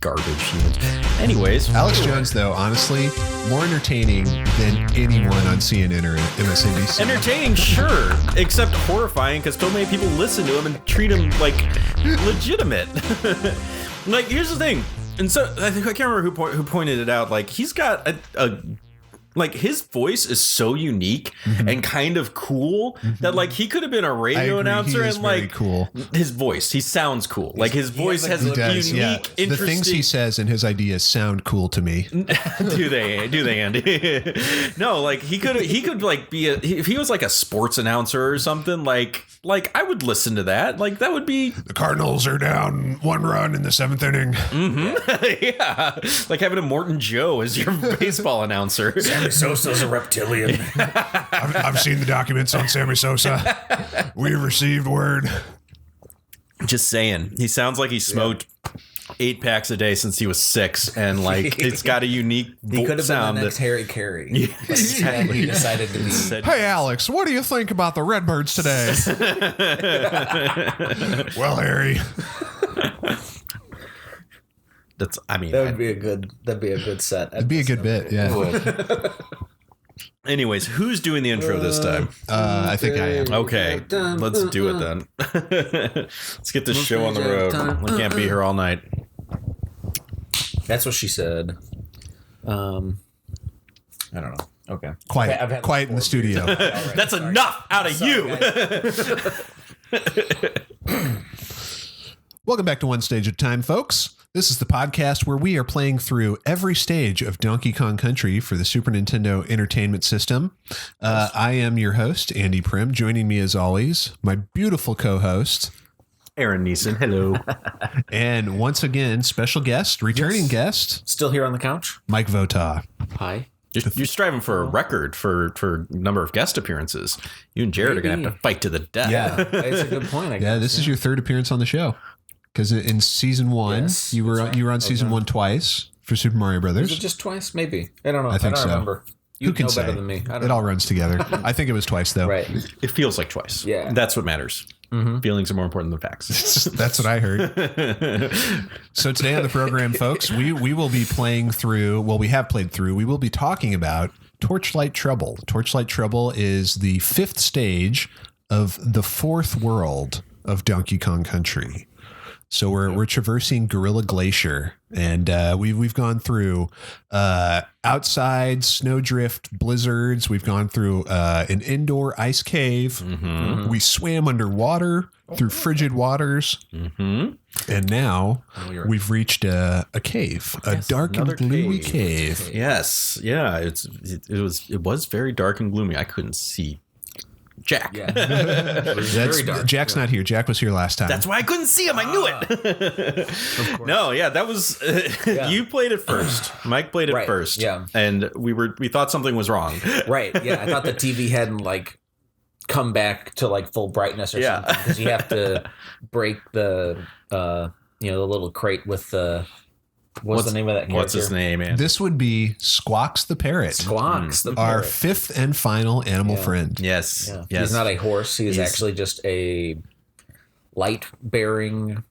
garbage humans. Anyways. Alex Jones, though, honestly, more entertaining than anyone on CNN or MSNBC. Entertaining, sure, except horrifying because so many people listen to him and treat him like legitimate. Like, here's the thing. And so I can't remember who pointed it out. Like, he's got a like, his voice is so unique and kind of cool that, like, he could have been a radio announcer and, like, cool. His voice, he sounds cool. Like, his voice has a unique, interesting... The things he says and his ideas sound cool to me. Do they, Andy? No, like, he could like be if he was like a sports announcer or something, like I would listen to that. Like, that would be... The Cardinals are down 1 run in the 7th inning. Yeah. Like having a Morton Joe as your baseball announcer. Sammy Sosa's a reptilian. I've seen the documents on Sammy Sosa. We've received word. Just saying. He sounds like he smoked 8 packs a day since he was 6, and like it's got a unique he could have sound. been the next Harry Carey. Yeah, exactly. He decided to be. Hey, Alex, what do you think about the Redbirds today? Well, Harry. That'd be a good set. It'd be a good bit, yeah. Anyways, who's doing the intro this time? I think I am. Okay, let's do it then. Let's get this show on the road. We can't be here all night. That's what she said. I don't know. Okay. Quiet in the studio. Right, That's enough out of you. Welcome back to One Stage at a Time, folks. This is the podcast where we are playing through every stage of Donkey Kong Country for the Super Nintendo Entertainment System. I am your host, Andy Prim. Joining me, as always, my beautiful co-host, Aaron Neeson. Hello. And once again, special guest, returning guest, Still here on the couch. Mike Vota. Hi. You're striving for a record for number of guest appearances. You and Jared are going to have to fight to the death. Yeah, that's a good point, I guess. Yeah, this is your 3rd appearance on the show. Because in season 1, you were on season 1 twice for Super Mario Brothers. Was it just twice? Maybe. I don't know. I think don't so. remember. You Who can know say? better than me. It all runs together. I think it was twice, though. Right. It feels like twice. Yeah. That's what matters. Feelings are more important than facts. That's what I heard. So today on the program, folks, we will be playing through, well, we have played through, we will be talking about Torchlight Trouble. Torchlight Trouble is the 5th stage of the 4th world of Donkey Kong Country. So we're traversing Gorilla Glacier, and we've gone through outside snowdrift blizzards. We've gone through an indoor ice cave. We swam underwater through frigid waters, and now we've reached a cave, a dark and gloomy cave. Yes, yeah, it was very dark and gloomy. I couldn't see Jack. Yeah. It was very dark. Jack's not here. Jack was here last time. That's why I couldn't see him. I knew it. Of course. No, yeah, that was you played it first. Mike played it first. Yeah. And we thought something was wrong. Right. Yeah. I thought the TV hadn't like come back to like full brightness or something, because you have to break the the little crate with the what's the name of that character? What's his name, man? This would be Squawks the Parrot. Squawks the Parrot. Our 5th and final animal friend. Yes. Yeah. Yes. He's not a horse. He's actually just a light-bearing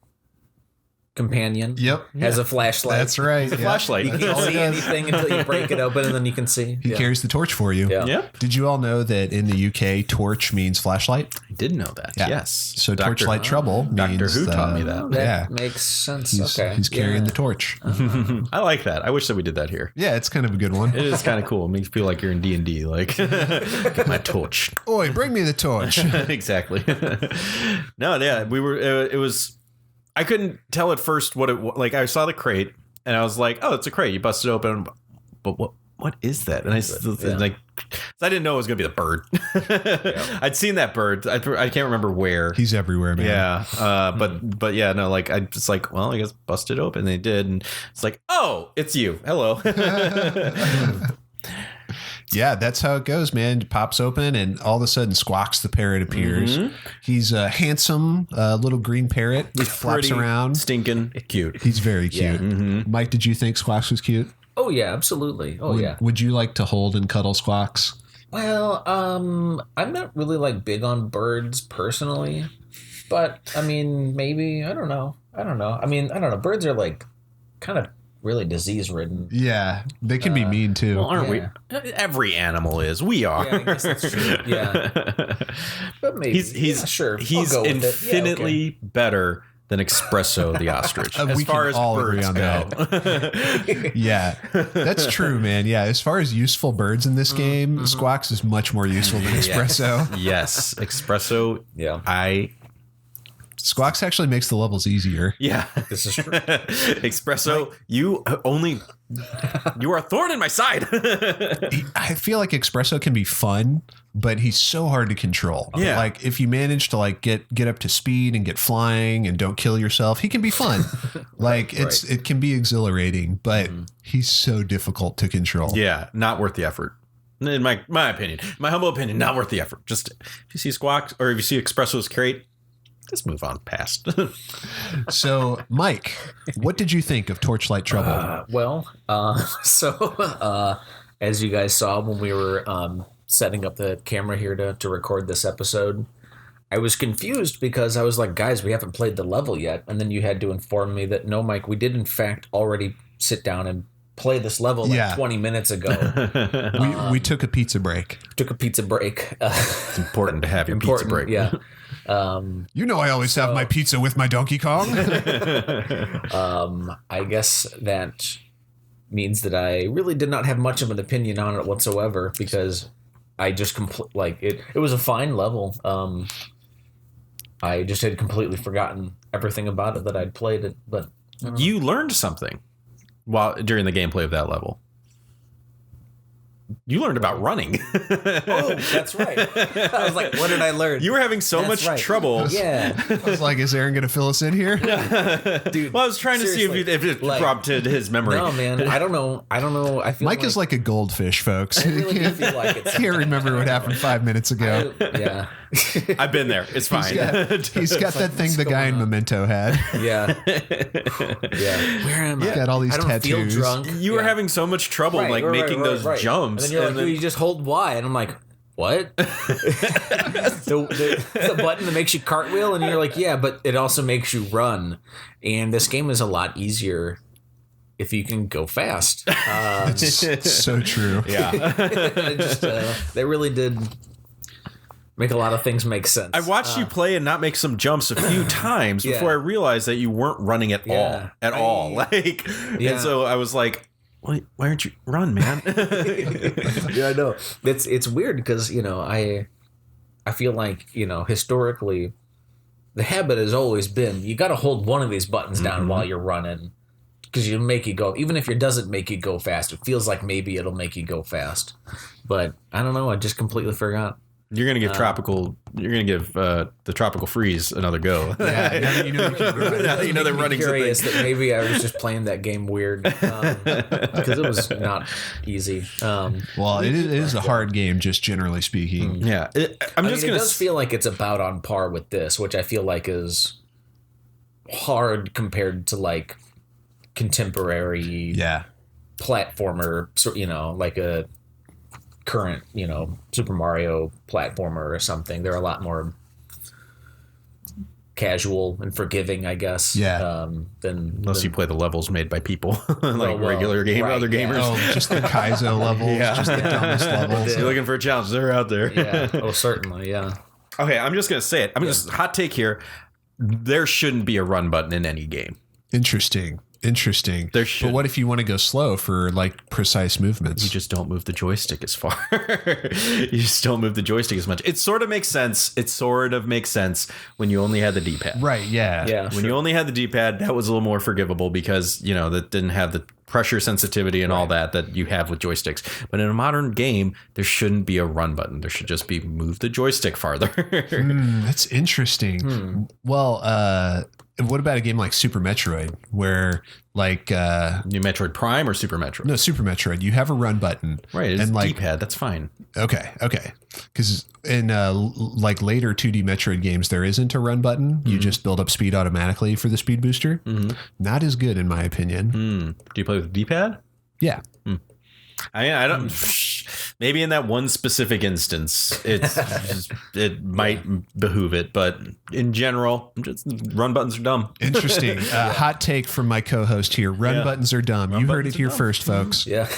companion. Yep. Has a flashlight. That's right. It's a flashlight. You can't see anything until you break it open, and then you can see. He carries the torch for you. Yeah. Yeah. Did you all know that in the UK, torch means flashlight? I did know that. Yeah. Yes. So Torchlight Trouble means... Doctor Who taught me that. That makes sense. He's carrying the torch. I like that. I wish that we did that here. Yeah, it's kind of a good one. It is kind of cool. It makes you feel like you're in D&D. Like, get my torch. Oi, bring me the torch. Exactly. No, yeah, we were. It was. I couldn't tell at first what it was. Like, I saw the crate and I was like, "Oh, it's a crate." You bust it open, but what is that? And I didn't know it was gonna be the bird. I'd seen that bird. I can't remember where. He's everywhere, man. Yeah. But yeah, no. Like, I just like, well, I guess bust it open. They did, and it's like, oh, it's you. Hello. Yeah, that's how it goes, man. It pops open, and all of a sudden, Squawks the Parrot appears. He's a handsome little green parrot. He flops around. Stinking cute. He's very cute. Yeah. Mike, did you think Squawks was cute? Oh, yeah, absolutely. Would you like to hold and cuddle Squawks? Well, I'm not really like big on birds personally, but I mean, maybe, I don't know. I mean, I don't know. Birds are like kind of really disease ridden. Yeah, they can be mean too. Well, aren't we? Every animal is. We are. Yeah, I guess that's true. Yeah, but maybe he's sure. He's infinitely better than Espresso the ostrich. As we far can as all birds agree on go. that. Yeah, that's true, man. Yeah, as far as useful birds in this game, Squawks is much more useful than Espresso. Yes, Espresso. Yeah, Squawks actually makes the levels easier. Yeah, this is true. Espresso, you are a thorn in my side. I feel like Espresso can be fun, but he's so hard to control. Yeah. Like if you manage to like get up to speed and get flying and don't kill yourself, he can be fun. Like it can be exhilarating, but he's so difficult to control. Yeah, not worth the effort. In my opinion, my humble opinion, not worth the effort. Just if you see Squawks or if you see Espresso's crate, just move on past. So, Mike, what did you think of Torchlight Trouble? As you guys saw when we were setting up the camera here to record this episode, I was confused because I was like, guys, we haven't played the level yet. And then you had to inform me that, no, Mike, we did in fact already sit down and play this level 20 minutes ago. We took a pizza break. It's important to have your pizza break. Yeah. I always have my pizza with my Donkey Kong. I guess that means that I really did not have much of an opinion on it whatsoever because I just it was a fine level. I just had completely forgotten everything about it that I'd played it, but you learned something during the gameplay of that level. You learned about running. Oh, that's right. I was like, what did I learn? You were having so much trouble. Yeah. I was like, is Aaron going to fill us in here? Dude, well, I was trying to see if it prompted his memory. No, man. I don't know. I feel Mike is like a goldfish, folks. I really do feel like it. Can't remember what happened 5 minutes ago. Yeah. I've been there. It's fine. He's got that thing the guy in Memento had. Yeah. Yeah. Where am I? He's got all these tattoos. I don't feel drunk. You were having so much trouble making those jumps. And then you're like, you just hold Y. And I'm like, what? the button that makes you cartwheel? And you're like, yeah, but it also makes you run. And this game is a lot easier if you can go fast. It's so true. Yeah. They really did make a lot of things make sense. I watched you play and not make some jumps a few times before I realized that you weren't running at all. And so I was like, why aren't you run, man? Yeah, I know. It's weird because, I feel like, historically the habit has always been you got to hold one of these buttons down while you're running because you make it go. Even if it doesn't make you go fast, it feels like maybe it'll make you go fast. But I don't know. I just completely forgot. You're gonna give the tropical freeze another go. Yeah, now that you know they're running. Curious that maybe I was just playing that game weird because it was not easy. Well, it is a hard game, just generally speaking. Yeah, it does feel like it's about on par with this, which I feel like is hard compared to like contemporary platformer. Like a current, Super Mario platformer or something. They're a lot more casual and forgiving, I guess. Yeah. Unless you play the levels made by people, regular other gamers. Oh, just the Kaizo levels, just the dumbest levels. You're looking for a challenge. They're out there. Yeah. Oh, certainly. Yeah. Okay, I'm just gonna say it. I'm just hot take here. There shouldn't be a run button in any game. Interesting. There should. But what if you want to go slow for like precise movements? You just don't move the joystick as far. You just don't move the joystick as much. It sort of makes sense. When you only had the D-pad. Right. Yeah. Yeah. When you only had the D-pad, that was a little more forgivable because, that didn't have the pressure sensitivity and all that you have with joysticks. But in a modern game, there shouldn't be a run button. There should just be move the joystick farther. That's interesting. Well, what about a game like Super Metroid where like New Metroid Prime or Super Metroid? No, Super Metroid. You have a run button. Right. It's and D-pad. That's fine. Okay. Because in like later 2D Metroid games, there isn't a run button. You just build up speed automatically for the speed booster. Not as good in my opinion. Do you play with D-pad? Yeah. I don't. maybe in that one specific instance, it might behoove it, but in general, run buttons are dumb. Interesting. Hot take from my co-host here. Run buttons are dumb. You heard it here first, folks. Yeah.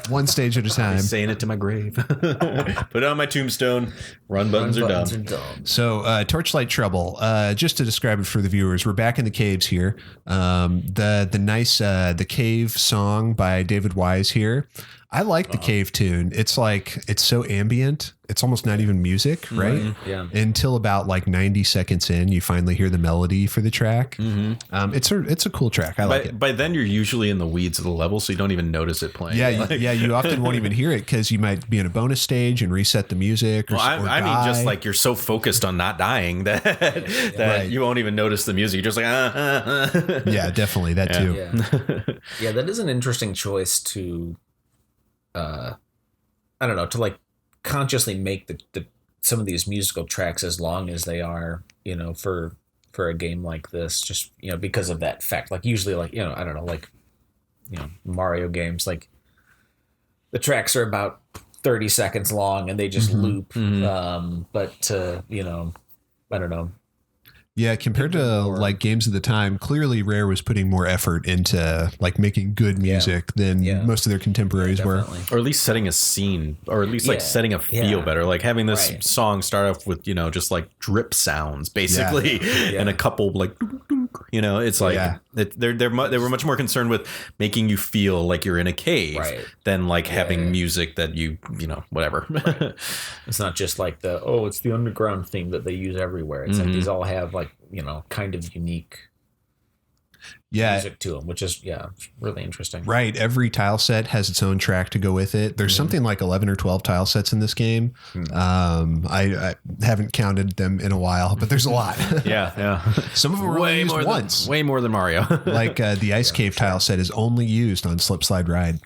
One stage at a time. Saying it to my grave. Put it on my tombstone. Run buttons are dumb. So, Torchlight Trouble. Just to describe it for the viewers, we're back in the caves here. The nice the cave song by David Wise here. I like the cave tune. It's so ambient. It's almost not even music, right? Mm-hmm. Yeah. Until about like 90 seconds in, you finally hear the melody for the track. Mm-hmm. It's a cool track. I like it. By then, you're usually in the weeds of the level, so you don't even notice it playing. Yeah, you often won't even hear it because you might be in a bonus stage and reset the music. I mean, just like you're so focused on not dying that you won't even notice the music. You're just like, Yeah, definitely. That too. Yeah, that is an interesting choice to, I don't know, to like consciously make the some of these musical tracks as long as they are, for a game like this, just, because of that fact. Like usually, like, I don't know, like, Mario games, like the tracks are about 30 seconds long and they just loop. But I don't know. Yeah, compared to like games of the time, clearly Rare was putting more effort into like making good music than most of their contemporaries were. Or at least setting a scene, or at least like setting a feel better. Like having this song start off with, just like drip sounds basically and a couple like, it's like they were much more concerned with making you feel like you're in a cave than like having music that whatever. It's not just like it's the underground theme that they use everywhere. It's like these all have like, kind of unique music to them, which is really interesting. Right. Every tile set has its own track to go with it. There's something like 11 or 12 tile sets in this game. I haven't counted them in a while, but there's a lot. Some of them are only used once. Way more than Mario. Like the Ice Cave tile set is only used on Slip Slide Ride.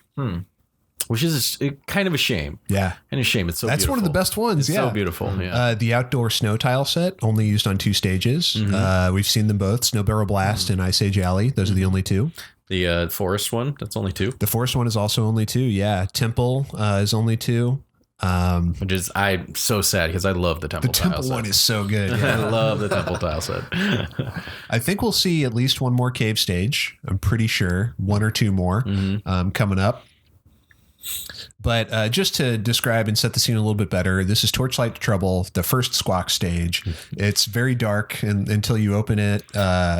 Which is kind of a shame. Yeah. And a shame. It's so That's beautiful. one of the best ones. It's so beautiful. Yeah. The outdoor snow tile set, only used on 2 stages. We've seen them both, Snow Barrel Blast and Ice Age Alley. Those are the only 2. The forest one, that's only 2. The forest one is also only 2. Yeah. Temple is only 2. Which is I'm so sad because I love the temple tile set. The temple one is so good. I love the temple tile set. I think we'll see at least one more cave stage. I'm pretty sure 1 or 2 more coming up. But just to describe and set the scene a little bit better, this is Torchlight Trouble, the first Squawks stage. It's very dark until you open it.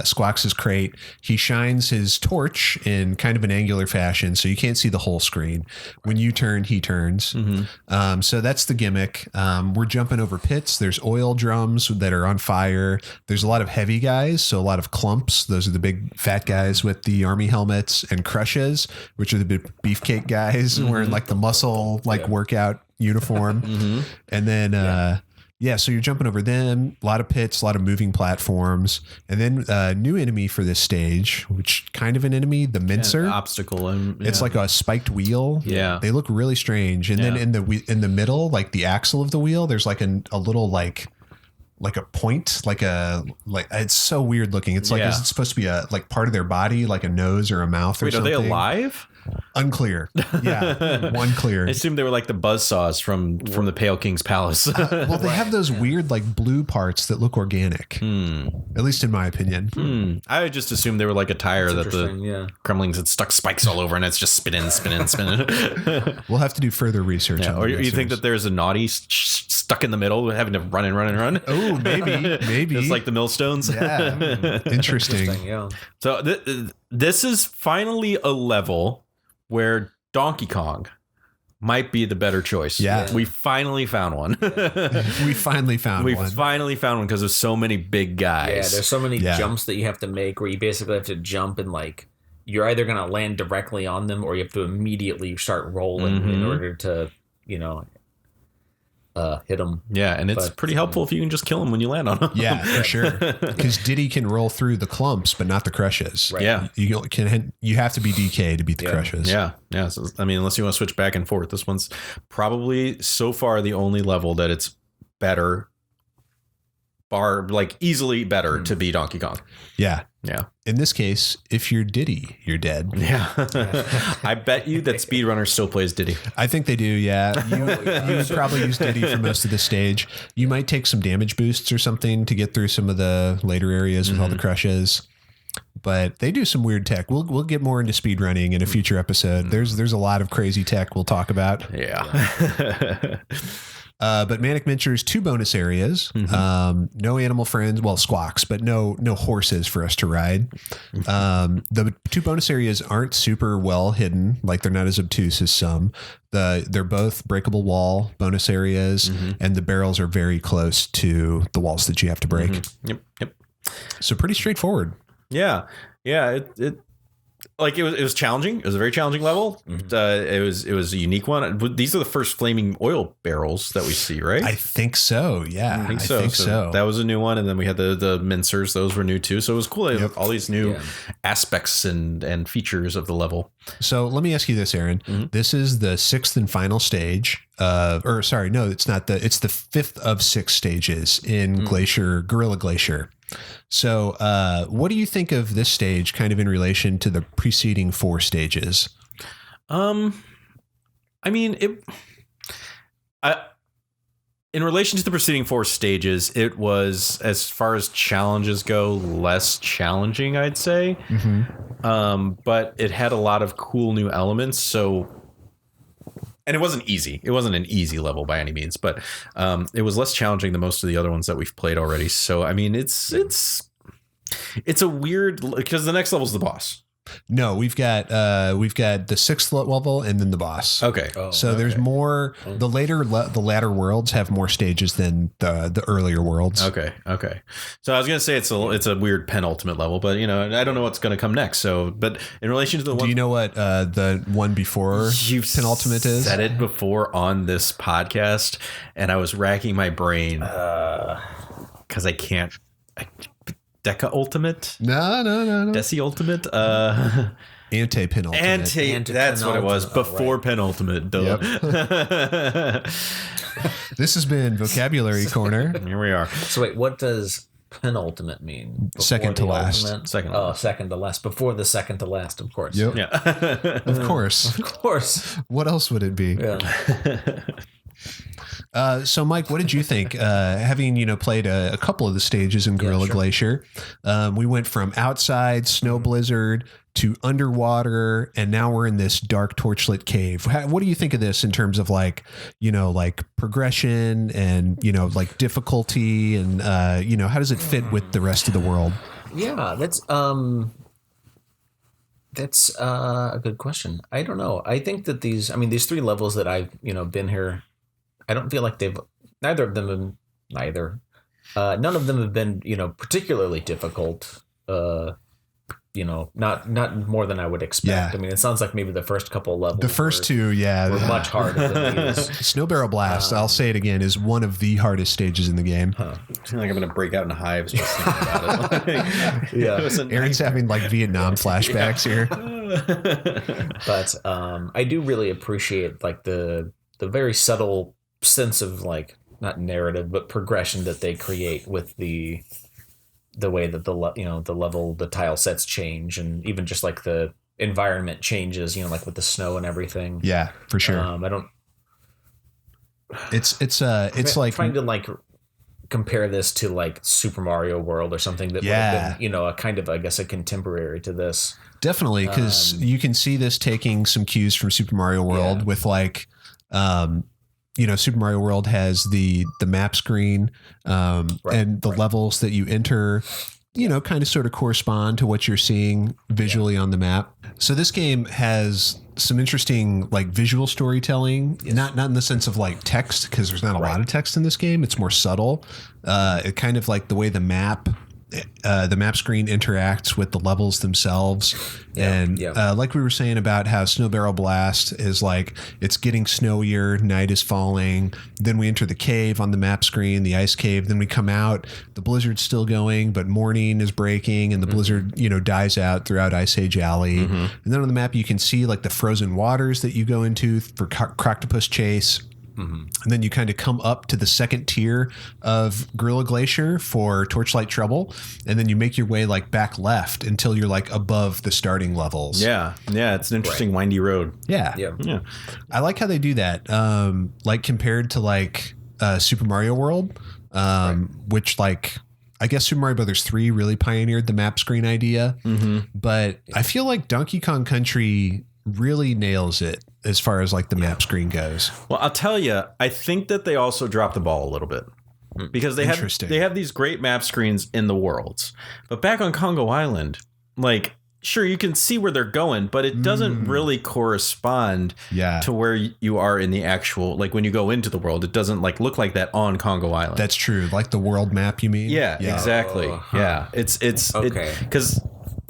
Squawks' crate. He shines his torch in kind of an angular fashion, so you can't see the whole screen. When you turn, he turns. So that's the gimmick. We're jumping over pits. There's oil drums that are on fire. There's a lot of heavy guys, so a lot of clumps. Those are the big fat guys with the army helmets, and crushes, which are the big beefcake guys wearing like the muscle workout uniform. And then so you're jumping over them, a lot of pits, a lot of moving platforms, and then a new enemy for this stage, which kind of an enemy, the mincer obstacle. It's like a spiked wheel. They look really strange. And then in the middle, like the axle of the wheel, there's like a little like a point, like it's so weird looking. It's like, is it supposed to be a like part of their body, like a nose or a mouth or something? Are they alive? Unclear. One clear. I assume they were like the buzzsaws from the Pale King's Palace. Well, they have those weird like blue parts that look organic. At least in my opinion. I would just assume they were like a tire that the Kremlings had stuck spikes all over and it's just spinning. We'll have to do further research. Or you think that there's a naughty stuck in the middle having to run and run and run? Oh, maybe. Just like the millstones. Yeah. Interesting. Yeah. So this is finally a level where Donkey Kong might be the better choice. Yeah. We finally found one. We finally found one because there's so many big guys. Yeah, there's so many jumps that you have to make where you basically have to jump and like you're either going to land directly on them or you have to immediately start rolling in order to, hit them. Yeah, and it's pretty helpful if you can just kill them when you land on them. Yeah, for sure. Because Diddy can roll through the clumps, but not the crushes. Right. Yeah, you have to be DK to beat the crushes. Yeah. So, I mean, unless you want to switch back and forth, this one's probably so far the only level that it's better far, like easily better to be Donkey Kong. Yeah. Yeah. In this case, if you're Diddy, you're dead. Yeah. I bet you that speedrunners still plays Diddy. I think they do, yeah. You would probably use Diddy for most of the stage. You might take some damage boosts or something to get through some of the later areas with all the crushes. But they do some weird tech. We'll get more into speedrunning in a future episode. There's a lot of crazy tech we'll talk about. Yeah. But Manic Ventures, 2 bonus areas. No animal friends, well, squawks, but no horses for us to ride. The 2 bonus areas aren't super well hidden, like they're not as obtuse as some. They're both breakable wall bonus areas, and the barrels are very close to the walls that you have to break. Yep. So pretty straightforward. Yeah. It was challenging. It was a very challenging level. It was a unique one. These are the first flaming oil barrels that we see, right? I think so. Yeah, I think so. That was a new one, and then we had the mincers. Those were new too. So it was cool. All these new aspects and features of the level. So let me ask you this, Aaron. This is the 6th and final stage. It's not. It's the 5th of 6 stages in Gorilla Glacier. So what do you think of this stage kind of in relation to the preceding 4 stages? I mean, in relation to the preceding 4 stages, it was, as far as challenges go, less challenging, I'd say. But it had a lot of cool new elements. And it wasn't easy. It wasn't an easy level by any means, but it was less challenging than most of the other ones that we've played already. So, I mean, it's a weird, because the next level is the boss. No, we've got the 6th level and then the boss. Okay. There's more. The latter worlds have more stages than the earlier worlds. Okay. So I was gonna say it's a weird penultimate level, but I don't know what's gonna come next. So, but in relation to the one, do you know what the one before you've penultimate is? Said it before on this podcast, and I was racking my brain because I can't. Deca Ultimate? No. Desi Ultimate? Ante-penultimate. That's what it was. Before penultimate. Duh. Yep. This has been Vocabulary Corner. Here we are. So wait, what does penultimate mean? Before second to last. Second to last. Before the second to last, of course. Yep. Yeah. Of course. Of course. What else would it be? Yeah. So, Mike, what did you think? Having played a couple of the stages in Gorilla Glacier, we went from outside snow blizzard to underwater, and now we're in this dark torchlit cave. What do you think of this in terms of like progression and difficulty and how does it fit with the rest of the world? Yeah, that's a good question. I don't know. I think that these 3 levels that I've been here, I don't feel like none of them have been, particularly difficult. Not more than I would expect. Yeah. It sounds like maybe the first couple of levels. The first 2, were much harder than these. Snow Barrel Blast, I'll say it again, is one of the hardest stages in the game. I feel like I'm going to break out in hives just thinking about it. Yeah. Aaron's having Vietnam flashbacks here. But I do really appreciate the very subtle sense of not narrative but progression that they create with the way that the tile sets change, and even just the environment changes, with the snow and everything. Yeah, for sure. It's trying to compare this to Super Mario World or something that would have been a kind of, I guess, a contemporary to this. Definitely, because you can see this taking some cues from Super Mario World with Super Mario World has the map screen and the levels that you enter, kind of sort of correspond to what you're seeing visually on the map. So this game has some interesting visual storytelling, not in the sense of text, because there's not a lot of text in this game. It's more subtle. It kind of the way the map screen interacts with the levels themselves. Like we were saying about how Snow Barrel Blast is it's getting snowier, night is falling, then we enter the cave on the map screen, the ice cave, then we come out, the blizzard's still going, but morning is breaking and the blizzard dies out throughout Ice Age Alley. And then on the map you can see the frozen waters that you go into for Croctopus Chase. And then you kind of come up to the second tier of Gorilla Glacier for Torchlight Trouble. And then you make your way like back left until you're like above the starting levels. Yeah. Yeah. It's an interesting windy road. Yeah. Yeah. I like how they do that. Like compared to like Super Mario World, which like, I guess Super Mario Brothers 3 really pioneered the map screen idea. But I feel like Donkey Kong Country really nails it as far as like the map screen goes. Well, I'll tell you, I think that they also dropped the ball a little bit because they have these great map screens in the worlds, but back on Congo Island, like, sure, you can see where they're going, but it doesn't really correspond to where you are in the actual, like when you go into the world, it doesn't like look like that on Congo Island. That's true. Like the world map, you mean? Yeah. Exactly. Yeah. It's okay. Because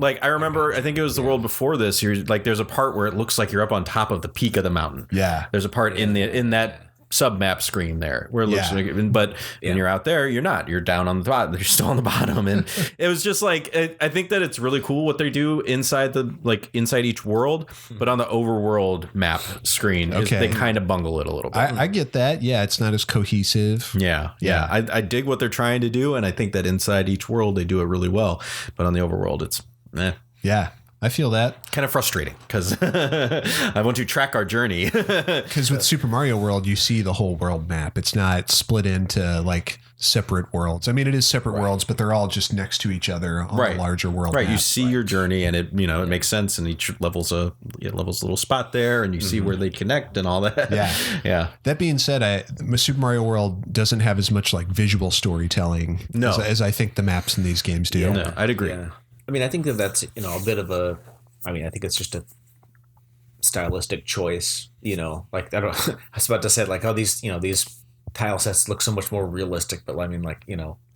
like, I remember, I think it was the world before this. You're like, there's a part where it looks like you're up on top of the peak of the mountain. Yeah. There's a part in that sub map screen there where it looks like, but when you're out there, you're not. You're down on the bottom. You're still on the bottom, and it was just like I think that it's really cool what they do inside each world, but on the overworld map screen, they kind of bungle it a little bit. I get that. Yeah, it's not as cohesive. Yeah. I dig what they're trying to do, and I think that inside each world they do it really well, but on the overworld, it's Yeah, I feel that. Kind of frustrating because I want to track our journey. Because with Super Mario World, you see the whole world map. It's not split into like separate worlds. I mean, it is separate worlds, but they're all just next to each other on a larger world map. You see your journey, and it it makes sense, and each level's a little spot there, and you see where they connect and all that. Yeah. That being said, Super Mario World doesn't have as much like visual storytelling as I think the maps in these games do. No, I'd agree. Yeah. I mean, I think that's, a bit of I think it's just a stylistic choice, like, I was about to say like, oh, these tile sets look so much more realistic, but I mean, like,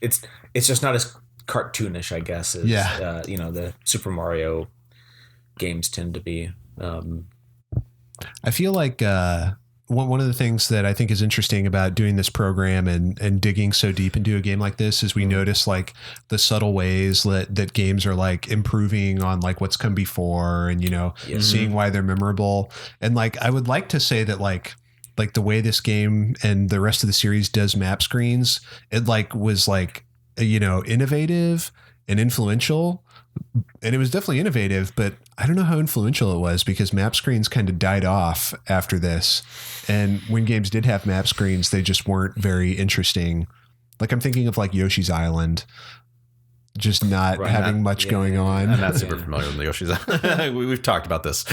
it's just not as cartoonish, I guess, as, the Super Mario games tend to be. I feel like, one of the things that I think is interesting about doing this program and digging so deep into a game like this is we notice like the subtle ways that games are like improving on like what's come before and, seeing why they're memorable. And like, I would like to say that like the way this game and the rest of the series does map screens, it like was like, innovative and influential. And it was definitely innovative, but I don't know how influential it was because map screens kind of died off after this. And when games did have map screens, they just weren't very interesting. Like I'm thinking of like Yoshi's Island, just not having much going on. I'm not super familiar with Yoshi's Island. We've talked about this.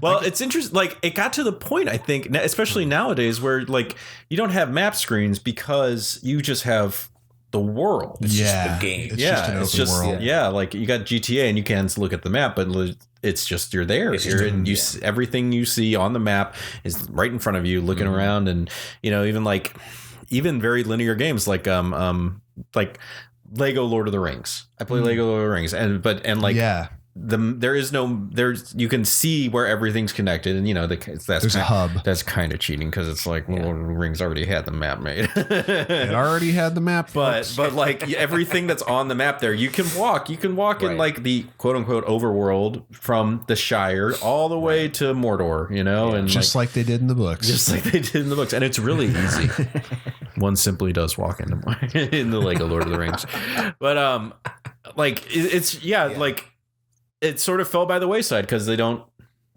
Well, it's interesting. Like it got to the point, I think, especially nowadays where like you don't have map screens because you just have the world. It's just the game. It's just an open world. Yeah, like you got GTA and you can look at the map, but it's just you're there. And you see, everything you see on the map is right in front of you, looking around, and even very linear games like Lego Lord of the Rings. I play Lego Lord of the Rings, you can see where everything's connected, and there's a hub. That's kind of cheating because it's like Lord of the Rings already had the map made. It already had the map, but like everything that's on the map there, you can walk in like the quote unquote overworld from the Shire all the way to Mordor, and just like they did in the books. And it's really easy. One simply does walk in the Lego Lord of the Rings, but like. It sort of fell by the wayside because they don't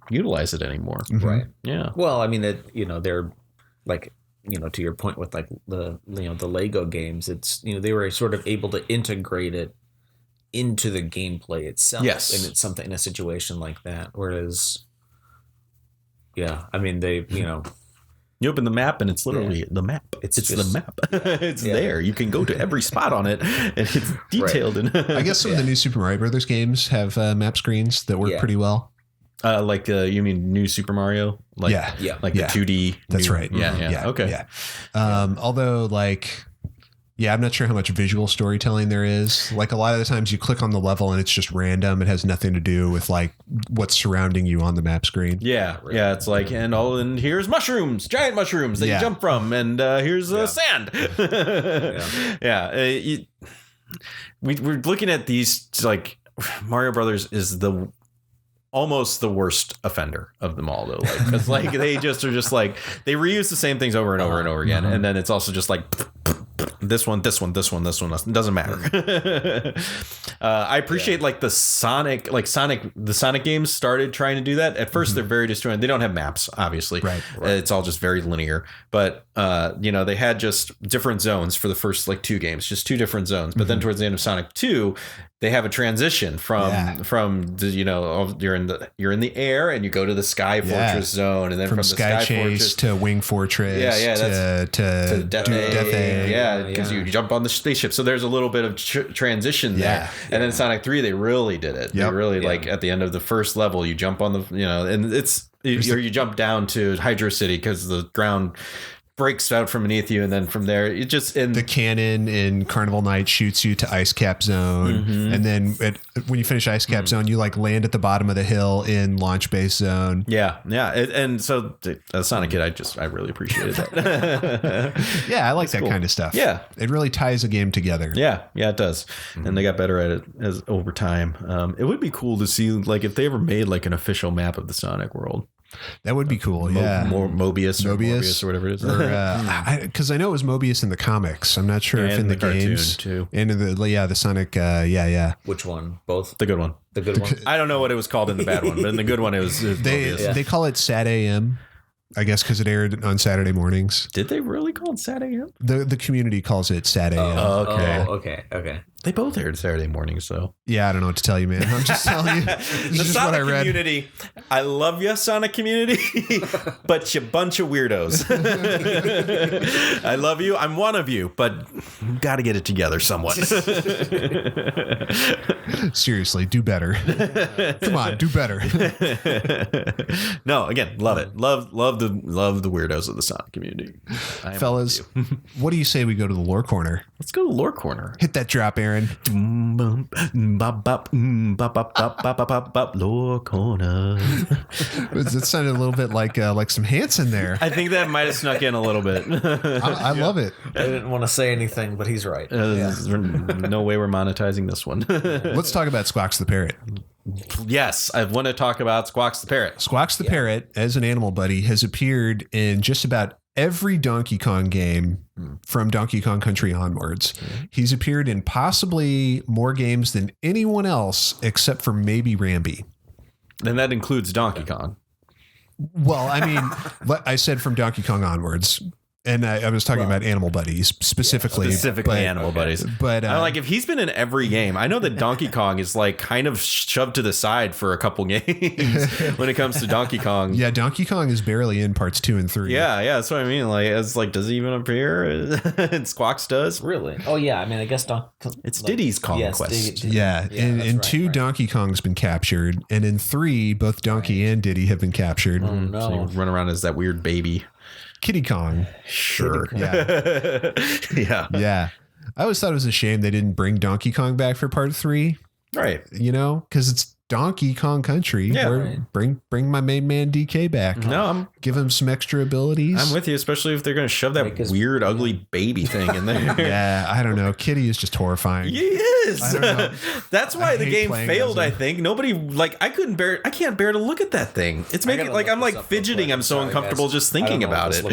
utilize it anymore. Right. Yeah. Well, I mean, they're like, to your point with like the Lego games, it's, they were sort of able to integrate it into the gameplay itself. Yes. And it's something in a situation like that. Whereas, I mean, you open the map and it's literally the map. It's the map. It's there. You can go to every spot on it, and it's detailed. Right. I guess some of the new Super Mario Brothers games have map screens that work pretty well. Like you mean new Super Mario? Like, like the 2D. That's right. Yeah. Okay. Yeah. Although like. Yeah, I'm not sure how much visual storytelling there is. Like a lot of the times you click on the level and it's just random. It has nothing to do with like what's surrounding you on the map screen. Yeah. Yeah. It's like, and here's mushrooms, giant mushrooms that you jump from. And here's sand. We're looking at these like Mario Brothers is almost the worst offender of them all, though. Like, because like they just are just like they reuse the same things over and over and over again, and then it's also just like this one. It doesn't matter. I appreciate like the Sonic games started trying to do that. At first, they're very disjointed. They don't have maps, obviously. Right. It's all just very linear. But they had just different zones for the first like 2 games, just 2 different zones. But then towards the end of Sonic 2, they have a transition from you're in the air and you go to the Sky Fortress zone, and then from the Sky Chase Fortress to Wing Fortress, to Death A. because you jump on the spaceship. So there's a little bit of transition there. And then Sonic 3, they really did it. They really like at the end of the first level, you jump on and it's you jump down to Hydro City because the ground breaks out from beneath you, and then from there it just the cannon in Carnival Night shoots you to Ice Cap Zone, and then when you finish Ice Cap Zone, you like land at the bottom of the hill in Launch Base Zone. And so as Sonic Kid, I really appreciated that. I like that kind of stuff. It really ties a game together. It does. And they got better at it as over time. It would be cool to see like if they ever made like an official map of the Sonic world. That would be cool. Mobius or whatever it is. Because I know it was Mobius in the comics. I'm not sure if in the games too. And in the Sonic. Which one? Both. The good one. The good one. I don't know what it was called in the bad one, but in the good one, it was Mobius. They call it Sat AM. I guess because it aired on Saturday mornings. Did they really call it Sat AM? The community calls it Sat AM. Okay. They both aired Saturday mornings, so. Yeah, I don't know what to tell you, man. I'm just telling you. This the is Sonic what I read. Community. I love you, Sonic community, but you bunch of weirdos. I love you. I'm one of you, but got to get it together somewhat. Seriously, do better. Come on, do better. No, again, love it. Love the weirdos of the Sonic community. Fellas, what do you say we go to the lore corner? Let's go to the lore corner. Hit that drop, Aaron. Lore corner. It sounded a little bit like some Hanson there. I think that might have snuck in a little bit. I love it. I didn't want to say anything, but he's right. No way we're monetizing this one. Let's talk about Squawks the Parrot. Yes, I want to talk about Squawks the Parrot. Squawks the Parrot, as an animal buddy, has appeared in just about every Donkey Kong game from Donkey Kong Country onwards. He's appeared in possibly more games than anyone else except for maybe Rambi. And that includes Donkey Kong. Well, I mean, I said from Donkey Kong onwards. And I was talking about animal buddies specifically. Animal buddies. But I'm like, if he's been in every game, I know that Donkey Kong is like kind of shoved to the side for a couple games when it comes to Donkey Kong. Yeah, Donkey Kong is barely in parts 2 and 3. Yeah, that's what I mean. Like, it's like, does he even appear? And Squawks does. Really? Oh yeah. I mean, I guess it's Diddy's Conquest. In 2, Donkey Kong's been captured, and in 3, both Donkey and Diddy have been captured. Oh no! So you run around as that weird baby. Kitty Kong. Sure. Yeah. Yeah. I always thought it was a shame they didn't bring Donkey Kong back for part 3. Right. Because it's Donkey Kong Country. Yeah. Bring my main man DK back. No, give him some extra abilities. I'm with you, especially if they're going to shove that weird, ugly baby thing in there. Yeah, I don't know. Kitty is just horrifying. He is. I don't know. That's why the game failed. I think nobody I can't bear to look at that thing. It's making I'm like fidgeting. I'm so uncomfortable just thinking about it.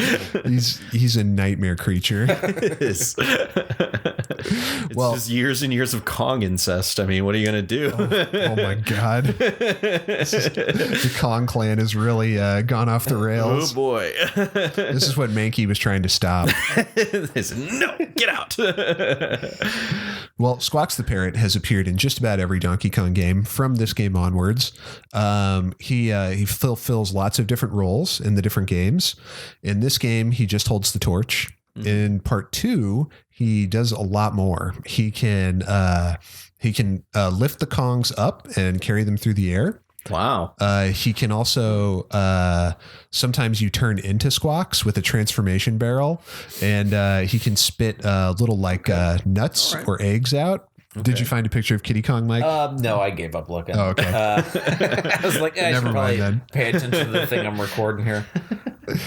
He's a nightmare creature. It is. It's just years and years of Kong incest. I mean, what are you going to do? Oh my God. The Kong clan has really gone off the rails. Oh boy. This is what Mankey was trying to stop. No, get out. Well, Squawks the Parrot has appeared in just about every Donkey Kong game from this game onwards. He fulfills lots of different roles in the different games. In this game, he just holds the torch. In part 2, he does a lot more. He can lift the Kongs up and carry them through the air. Wow. He can also sometimes you turn into Squawks with a transformation barrel, and he can spit little nuts or eggs out. Okay. Did you find a picture of Kitty Kong, Mike? No, I gave up looking. Oh, okay. I was like, I should probably pay attention to the thing I'm recording here.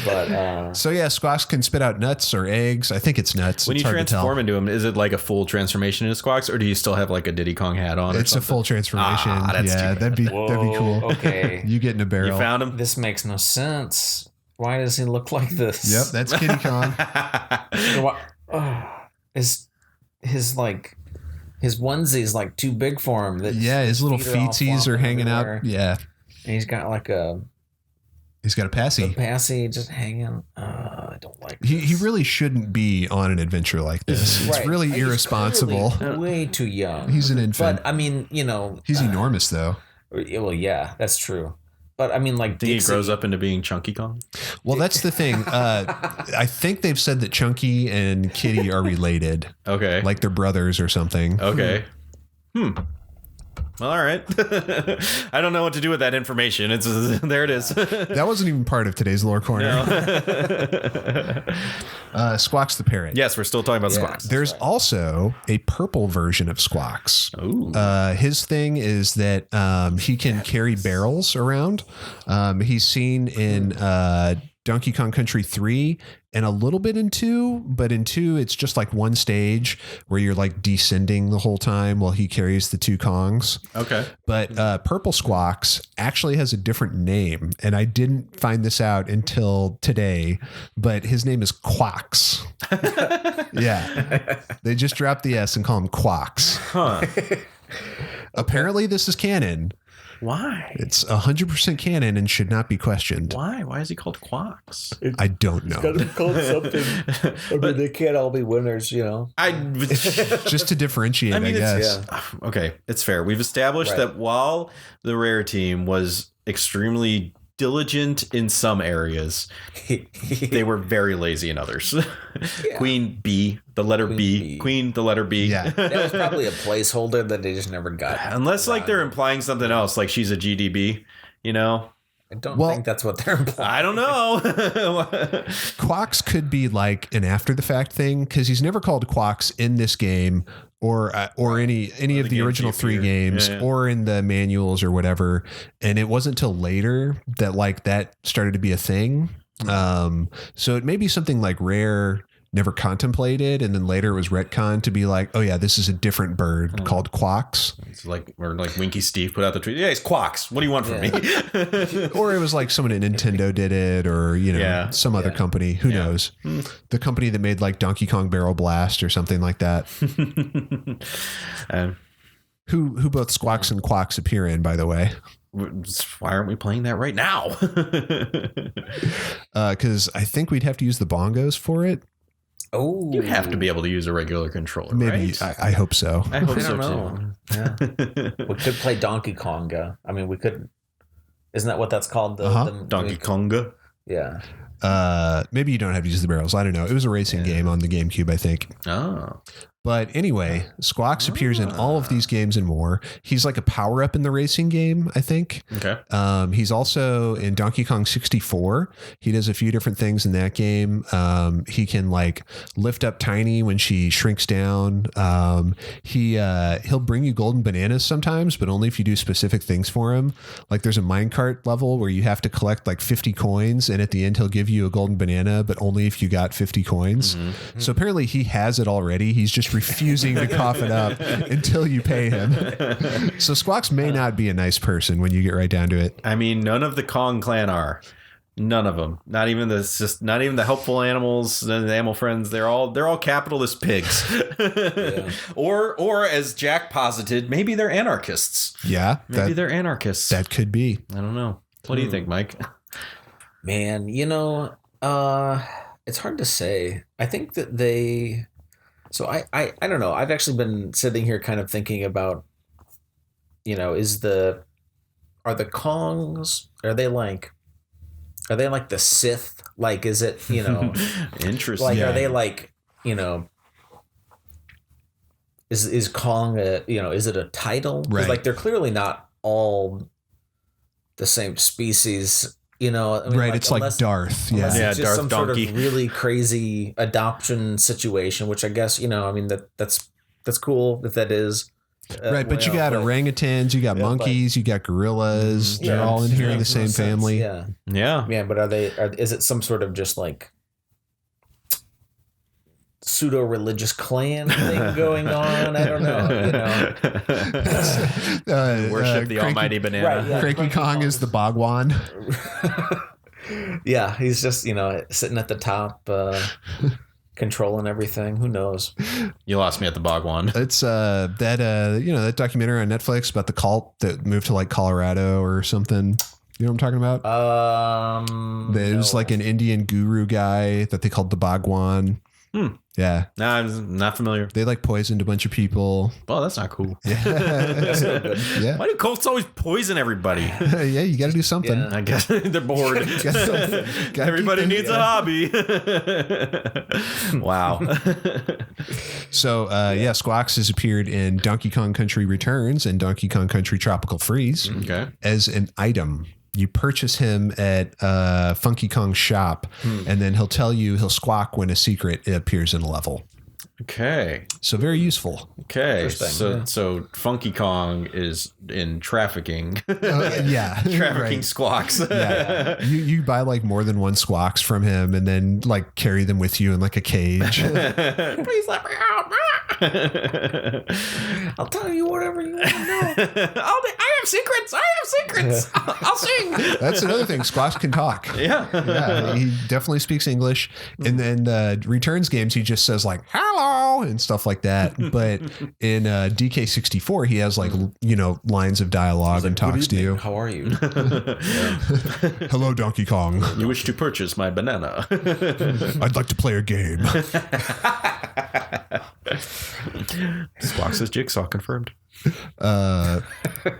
But So yeah, Squawks can spit out nuts or eggs. I think it's nuts. When it's you hard to tell. transform into him, is it like a full transformation into Squawks, or do you still have like a Diddy Kong hat on? It's a full transformation. That's yeah, too that'd be cool. Okay. You get in a barrel. You found him? This makes no sense. Why does he look like this? Yep, that's Kitty Kong. His onesie's like too big for him. Yeah, his little feetsies are hanging out. Yeah. And he's got like He's got a passy. Just hanging. I don't like this. He really shouldn't be on an adventure like this. It's really irresponsible. He's way too young. He's an infant. But I mean, he's enormous though. Well, yeah, that's true. But I mean, like, he grows up into being Chunky Kong. Well, that's the thing. I think they've said that Chunky and Kitty are related. Okay, like they're brothers or something. Okay. Well, all right. I don't know what to do with that information. It's there. It is. That wasn't even part of today's lore corner. No. Squawks the Parrot. Yes, we're still talking about Squawks. There's also a purple version of Squawks. Ooh. His thing is that he can carry barrels around. He's seen in Donkey Kong Country 3 and a little bit in 2, but in 2 it's just like one stage where you're like descending the whole time while he carries the two Kongs. Okay. But Purple Squawks actually has a different name, and I didn't find this out until today, but his name is Quawks. Yeah. They just dropped the S and call him Quawks. Huh. Apparently this is canon. Why? It's 100% canon and should not be questioned. Why? Why is he called Quawks? I don't know. It's got to be called something. But they can't all be winners, Just to differentiate, I guess. Okay, it's fair. We've established that while the Rare team was extremely diligent in some areas, they were very lazy in others. Queen B, the letter B. Queen, the letter B. Yeah. That was probably a placeholder that they just never got. Unless like they're implying something else, like she's a GDB, I don't think that's what they're implying. I don't know. Quawks could be like an after the fact thing, because he's never called Quawks in this game or any of the original 3 games or in the manuals or whatever. And it wasn't till later that like that started to be a thing. So it may be something like Rare never contemplated, and then later it was retconned to be like, oh yeah, this is a different bird called Quawks. It's like, or like Winky Steve put out the tweet. Yeah, it's Quawks. What do you want from me? Or it was like someone at Nintendo did it, or some other company. Who knows? The company that made like Donkey Kong Barrel Blast or something like that. Who both Squawks and Quawks appear in, by the way. Why aren't we playing that right now? Because I think we'd have to use the bongos for it. Oh, you have to be able to use a regular controller, maybe. right? I hope so. I hope so too. Yeah. We could play Donkey Konga. I mean, we could. Isn't that what that's called? The Donkey Konga. Yeah. Maybe you don't have to use the barrels. I don't know. It was a racing game on the GameCube, I think. Oh. But anyway, Squawks appears in all of these games and more. He's like a power-up in the racing game, I think. Okay. He's also in Donkey Kong 64. He does a few different things in that game. He can like lift up Tiny when she shrinks down. He'll bring you golden bananas sometimes, but only if you do specific things for him. Like there's a minecart level where you have to collect like 50 coins, and at the end he'll give you a golden banana, but only if you got 50 coins. Mm-hmm. So apparently he has it already. He's just refusing to cough it up until you pay him. So Squawks may not be a nice person when you get right down to it. I mean, none of the Kong clan are. None of them. Not even the helpful animals, the animal friends. They're all capitalist pigs. Yeah. Or as Jack posited, maybe they're anarchists. Yeah, maybe they're anarchists. That could be. I don't know. What do you think, Mike? Man, it's hard to say. I think that they. So I don't know. I've actually been sitting here kind of thinking about, are the Kongs, are they like the Sith? Like, is it, interesting. Like, are they like, is Kong is it a title? Right. Like, they're clearly not all the same species. Right, like, it's like Darth. Yeah, it's just Darth some Donkey. sort of really crazy adoption situation, which I guess, that's cool if that is. Right, but you got orangutans, you got monkeys, you got gorillas. They're all in here in the same family. Yeah. But is it some sort of just like pseudo-religious clan thing going on? I don't know. Worship the almighty banana. Right, yeah. Cranky Kong is the Bhagwan. Yeah, he's just sitting at the top, controlling everything. Who knows? You lost me at the Bhagwan. It's that documentary on Netflix about the cult that moved to like Colorado or something. You know what I'm talking about? It was like an Indian guru guy that they called the Bhagwan. Yeah. No, I'm not familiar. They like poisoned a bunch of people. Oh, that's not cool. Yeah. That's no good. Yeah. Why do cults always poison everybody? Yeah, you got to do something. I guess they're bored. Gotta Everybody keep needs a hobby. Wow. So, Squawks has appeared in Donkey Kong Country Returns and Donkey Kong Country Tropical Freeze as an item. You purchase him at Funky Kong's shop, and then he'll squawk when a secret appears in a level. Okay. So very useful. Okay. So Funky Kong is in Trafficking. Trafficking right. Squawks. Yeah. You buy like more than one Squawks from him and then like carry them with you in like a cage. Please let me out. I'll tell you whatever you want to know. I have secrets. I'll sing. That's another thing. Squawks can talk. Yeah. He definitely speaks English. And then Returns games, he just says like, hello, and stuff like that. But in DK64, he has like, lines of dialogue and talks to you. How are you? Hello, Donkey Kong. You wish to purchase my banana. I'd like to play a game. Squawks' jigsaw confirmed. What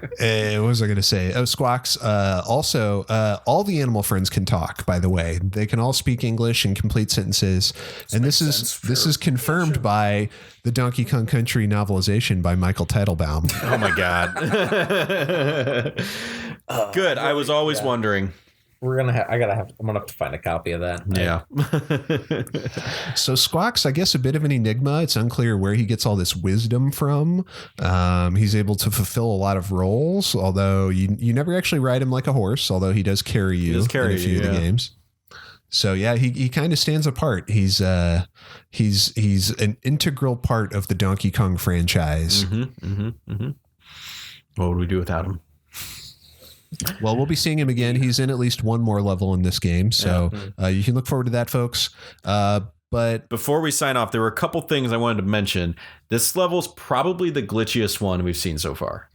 was I going to say? Oh, Squawks. Also, all the animal friends can talk, by the way. They can all speak English and complete sentences. And this is confirmed by the Donkey Kong Country novelization by Michael Teitelbaum. Oh my God. Good. I was always wondering. I'm gonna have to find a copy of that. Yeah. So Squawks, I guess, a bit of an enigma. It's unclear where he gets all this wisdom from. He's able to fulfill a lot of roles, although you never actually ride him like a horse, although he does carry you in a few of the games. So yeah, he kind of stands apart. He's an integral part of the Donkey Kong franchise. What would we do without him? Well, we'll be seeing him again. He's in at least one more level in this game. So you can look forward to that, folks. But before we sign off, there were a couple things I wanted to mention. This level's probably the glitchiest one we've seen so far.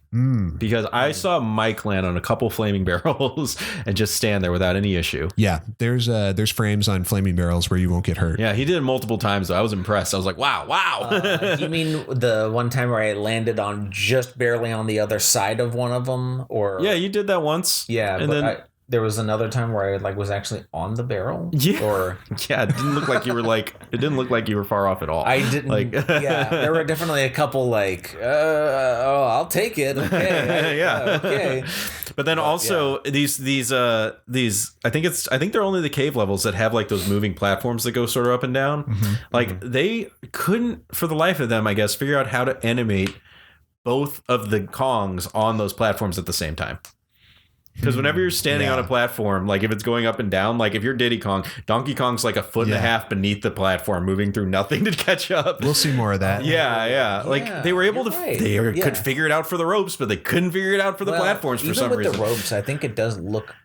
Because I saw Mike land on a couple flaming barrels and just stand there without any issue. Yeah, there's frames on flaming barrels where you won't get hurt. Yeah, he did it multiple times, though. I was impressed. I was like, wow. You mean the one time where I landed on just barely on the other side of one of them? Or yeah, you did that once. Yeah, and then there was another time where I was actually on the barrel. Yeah. Or yeah, it didn't look like you were far off at all. I didn't. Yeah, there were definitely a couple I'll take it. Okay. Okay. But then also these I think they're only the cave levels that have like those moving platforms that go sort of up and down. They couldn't for the life of them, I guess, figure out how to animate both of the Kongs on those platforms at the same time. Because whenever you're standing on a platform, like if it's going up and down, like if you're Diddy Kong, Donkey Kong's like a foot and a half beneath the platform, moving through nothing to catch up. We'll see more of that. Yeah. Like they were able to, could figure it out for the ropes, but they couldn't figure it out for the platforms for some reason. Even with the ropes, I think it does look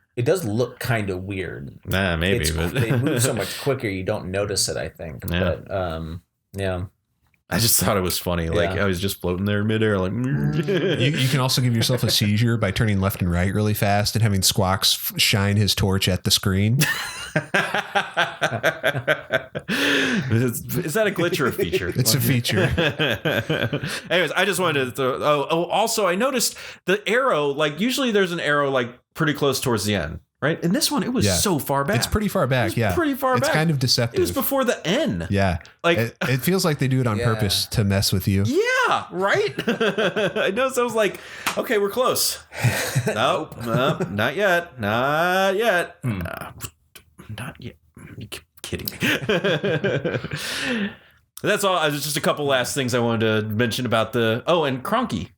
kind of weird. Nah, maybe. But they move so much quicker, you don't notice it, I think. Yeah. But, yeah. I just thought it was funny. Like I was just floating there in midair. Like you can also give yourself a seizure by turning left and right really fast and having Squawks shine his torch at the screen. Is that a glitch or a feature? It's a feature. Anyways, I just wanted to throw. Also, I noticed the arrow. Like usually, there's an arrow like pretty close towards the end. Right. In this one, it was so far back. It's pretty far back. Pretty far back. It's kind of deceptive. It was before the N. Yeah. Like it feels like they do it on purpose to mess with you. Yeah. Right. I noticed. I was like, okay, we're close. Nope. Not yet. Not yet. Not yet. You kidding me? That's all. There's just a couple last things I wanted to mention about and Cronky.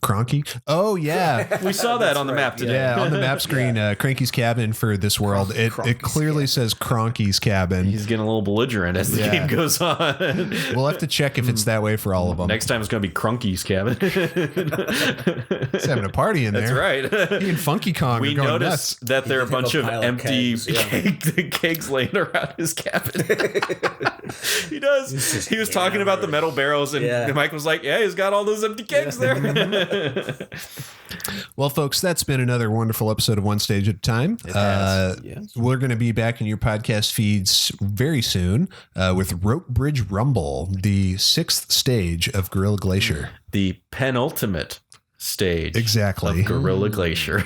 Cronky? Oh, yeah. We saw that on the map today. Yeah, on the map screen, Cranky's cabin for this world, it clearly says Cronky's cabin. He's getting a little belligerent as the game goes on. We'll have to check if it's that way for all of them. Next time it's going to be Crunky's cabin. He's having a party in there. That's right. He and Funky Kong We are going noticed nuts. that there are a bunch of empty kegs, kegs laying around his cabin. He does. He was talking about the metal barrels, and Mike was like, yeah, he's got all those empty kegs there. Well, folks, that's been another wonderful episode of One Stage at a Time. We're going to be back in your podcast feeds very soon with Rope Bridge Rumble, the 6th stage of Gorilla Glacier. The penultimate stage exactly of Gorilla Glacier.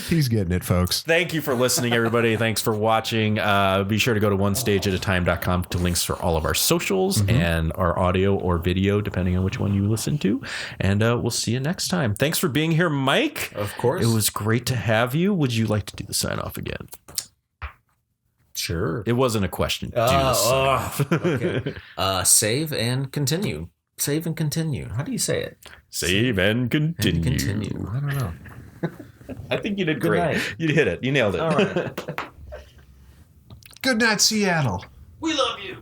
He's getting it, folks. Thank you for listening, everybody. Thanks for watching. Be sure to go to onestageatatime.com to links for all of our socials and our audio or video, depending on which one you listen to. And we'll see you next time. Thanks for being here, Mike. Of course. It was great to have you. Would you like to do the sign off again? Sure. It wasn't a question. Okay. Save and continue. Save and continue. How do you say it? Save and continue. And continue. I don't know. I think you did great. Night. You hit it. You nailed it. All right. Good night, Seattle. We love you.